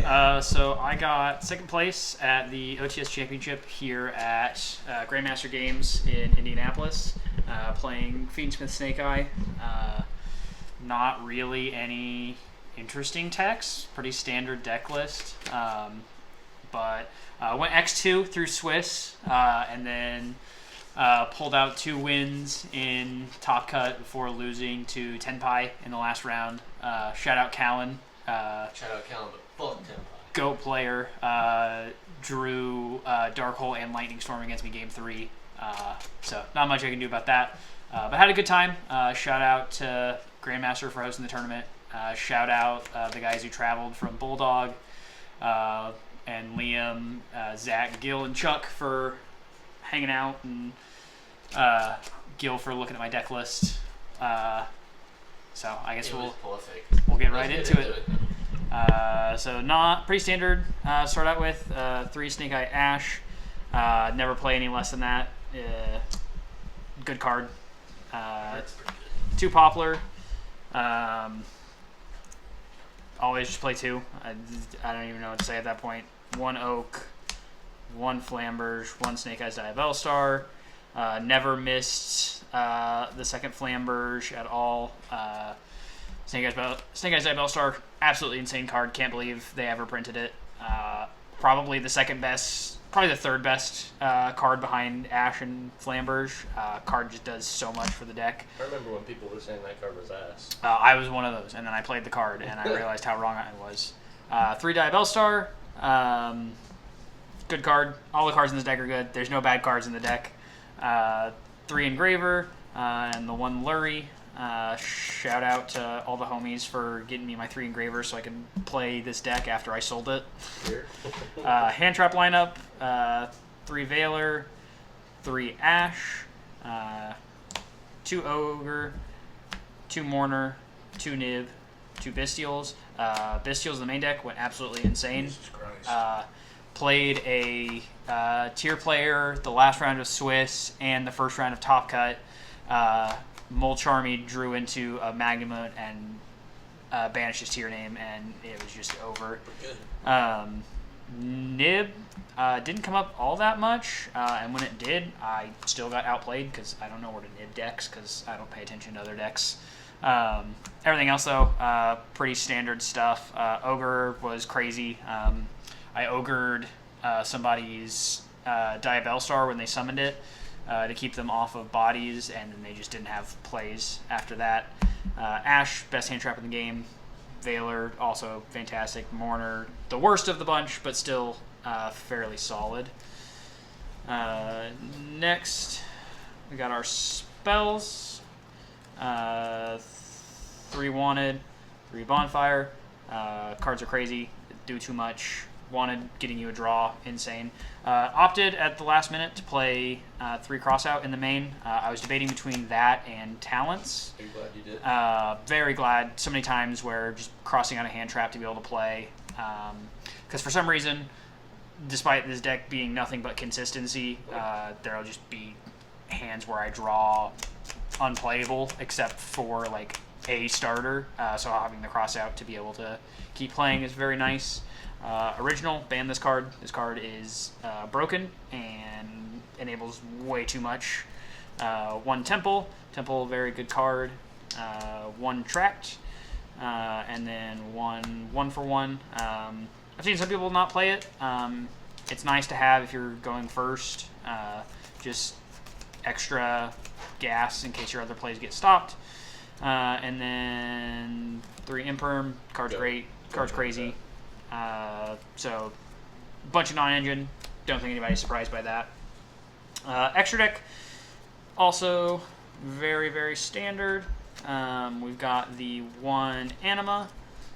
So I got second place at the OTS Championship here at Grandmaster Games in Indianapolis, playing Fiendsmith Snake Eye. Not really any interesting techs, pretty standard deck list, but went X2 through Swiss, and then pulled out 2 wins in Top Cut before losing to Tenpai in the last round. Shout out Callan. Fuck Tenpai. GOAT player, drew Dark Hole and Lightning Storm against me game 3. So not much I can do about that. But had a good time. Shout out to Grandmaster for hosting the tournament. Shout out the guys who traveled from Bulldog, and Liam, Zach, Gil, and Chuck for hanging out, and Gil for looking at my deck list. So I guess we'll get right into it. So pretty standard. Start out with 3 Snake Eye Ash. Never play any less than that. Good card. 2 Poplar. Always just play 2. I don't even know what to say at that point. 1 Oak, 1 Flamberge, 1 Snake Eyes Diabell Star. Never missed the second Flamberge at all. Snake Eyes Diabell Star, absolutely insane card. Can't believe they ever printed it. Probably the second best, probably the third best card behind Ash and Flamberge. Card just does so much for the deck. I remember when people were saying that card was ass. I was one of those, and then I played the card, and I realized how wrong I was. 3 Diabell Star, good card. All the cards in this deck are good. There's no bad cards in the deck. 3 Engraver, and the 1 Lurie. Shout out to all the homies for getting me my 3 Engravers so I could play this deck after I sold it. Hand Trap lineup, 3 Veiler, 3 Ash, 2 Ogre, 2 Mourner, 2 Nib, 2 Bestials. Bestials in the main deck went absolutely insane. Jesus Christ. Played a tier player the last round of Swiss and the first round of Top Cut. Molcharmy drew into a Magnamut and banished his tier name, and it was just over. Nib didn't come up all that much, and when it did, I still got outplayed because I don't know where to Nib decks because I don't pay attention to other decks. Everything else, though, pretty standard stuff. Ogre was crazy. I ogred somebody's Diabell Star when they summoned it, to keep them off of bodies, and then they just didn't have plays after that. Ash, best hand trap in the game. Veiler, also fantastic. Mourner, the worst of the bunch, but still fairly solid. Next, we got our spells. 3 Wanted, 3 Bonfire. Cards are crazy, do too much. Wanted, getting you a draw, insane. Opted at the last minute to play 3 Crossout in the main. I was debating between that and Talents. Are you glad you did? Very glad. So many times where just crossing out a hand trap to be able to play. Because for some reason, despite this deck being nothing but consistency, there'll just be hands where I draw unplayable except for like a starter. So having the Crossout to be able to keep playing is very nice. Original, ban this card. This card is broken and enables way too much. 1 Temple, very good card. 1 Trapped, and then 1 for 1. I've seen some people not play it. It's nice to have if you're going first, just extra gas in case your other plays get stopped. And then 3 Imperm, card's great, card's crazy. So, bunch of non-engine. Don't think anybody's surprised by that. Extra deck, also very, very standard. We've got the 1 Anima.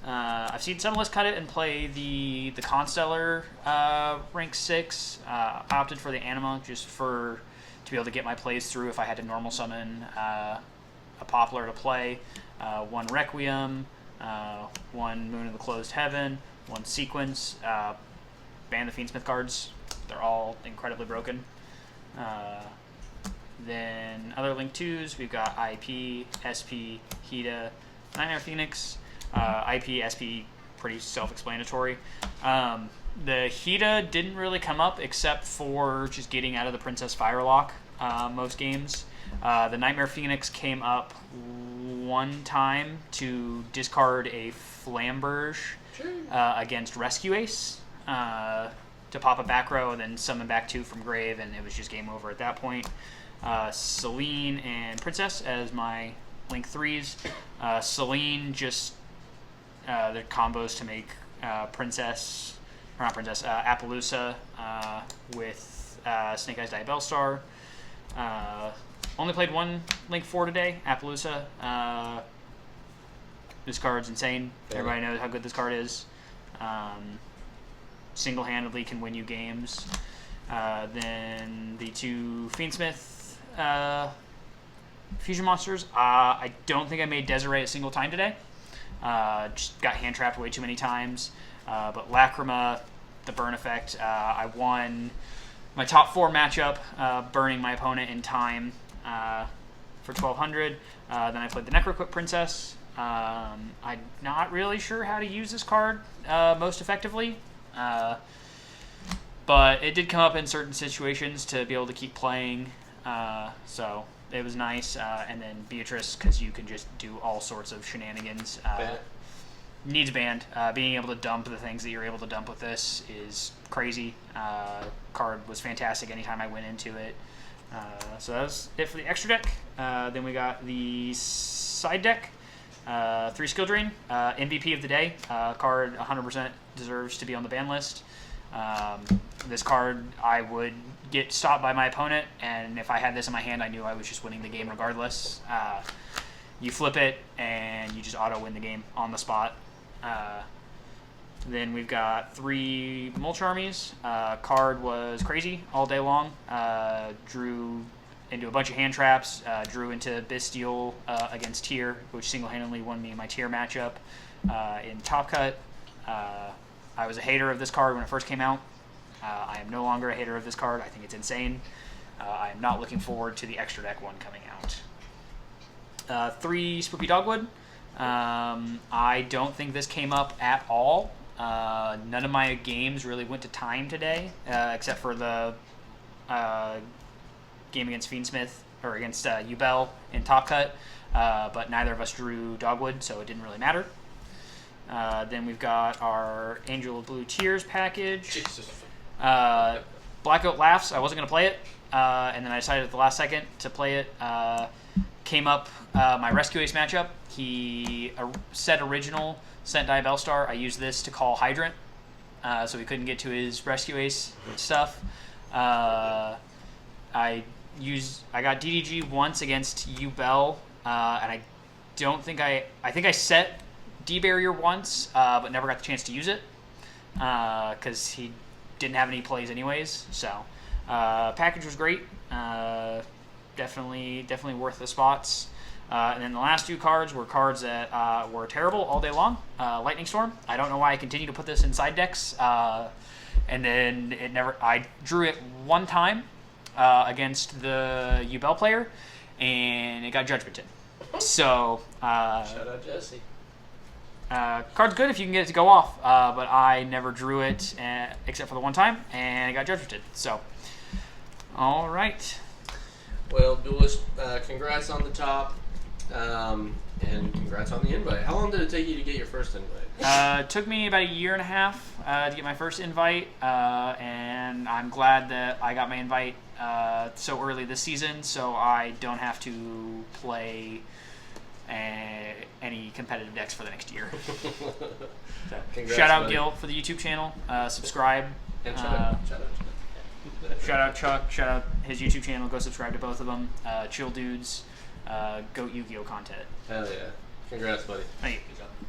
I've seen some lists cut it and play the Constellar rank 6. I opted for the Anima just to be able to get my plays through if I had to normal summon a Poplar to play. 1 Requiem, 1 Moon of the Closed Heaven, 1 Sequence. Ban the Fiendsmith cards. They're all incredibly broken. Then other Link 2s, we've got IP, SP, Hida, Nightmare Phoenix. IP, SP, pretty self-explanatory. The Hida didn't really come up except for just getting out of the Princess Firelock most games. The Nightmare Phoenix came up one time to discard a Flamberge against Rescue Ace to pop a back row and then summon back 2 from grave, and it was just game over at that point. Celine and Princess as my Link 3s. Celine just the combos to make Appaloosa with Snake Eyes Diabellstar. Only played one Link 4 today, Appaloosa. This card's insane. Everybody knows how good this card is. Single-handedly can win you games. Then the 2 Fiendsmith fusion monsters. I don't think I made Desiree a single time today. Just got hand-trapped way too many times. But Lacrima, the burn effect, I won my top 4 matchup, burning my opponent in time for 1200. Then I played the Necroquip Princess. I'm not really sure how to use this card most effectively. But it did come up in certain situations to be able to keep playing. So it was nice. And then Beatrice, because you can just do all sorts of shenanigans. Needs banned. Being able to dump the things that you're able to dump with this is crazy. Card was fantastic anytime I went into it. So that was it for the extra deck. Then we got the side deck. 3 Skill Drain. MVP of the day. Card 100% deserves to be on the ban list. This card, I would get stopped by my opponent, and if I had this in my hand, I knew I was just winning the game regardless. You flip it, and you just auto-win the game on the spot. Then we've got 3 Mulch Armies. Card was crazy all day long. Drew into a bunch of hand traps. Drew into Bestial against Tier, which single-handedly won me my Tier matchup. In Top Cut, I was a hater of this card when it first came out. I am no longer a hater of this card. I think it's insane. I am not looking forward to the extra deck one coming out. 3 Spooky Dogwood. I don't think this came up at all. None of my games really went to time today, except for the game against Fiendsmith, or against Ubel in Top Cut, but neither of us drew Dogwood, so it didn't really matter. Then we've got our Angel of Blue Tears package. Jesus. Blackout Laughs. I wasn't going to play it, and then I decided at the last second to play it. Came up my Rescue Ace matchup. He said original, sent Diabellstar. I used this to call Hydrant, so he couldn't get to his Rescue Ace stuff. I got DDG once against Ubel, and I think I set D-Barrier once, but never got the chance to use it, because he didn't have any plays anyways. So package was great. Definitely worth the spots. And then the last 2 cards were cards that were terrible all day long. Lightning Storm. I don't know why I continue to put this in side decks. And then I drew it one time against the Ubel player, and it got Judgmented. So Shout out Jesse. card's good if you can get it to go off, but I never drew it except for the one time, and it got Judgmented. So, all right. Well, Duelist, congrats on the top, and congrats on the invite. How long did it take you to get your first invite? It took me about a year and a half to get my first invite, and I'm glad that I got my invite so early this season, so I don't have to play any competitive decks for the next year. So, Congrats, shout out buddy. Gil for the YouTube channel. Subscribe. And shout out. Shout out his YouTube channel. Go subscribe to both of them. Chill dudes. Goat Yu-Gi-Oh content. Hell yeah. Congrats, buddy. Thank you.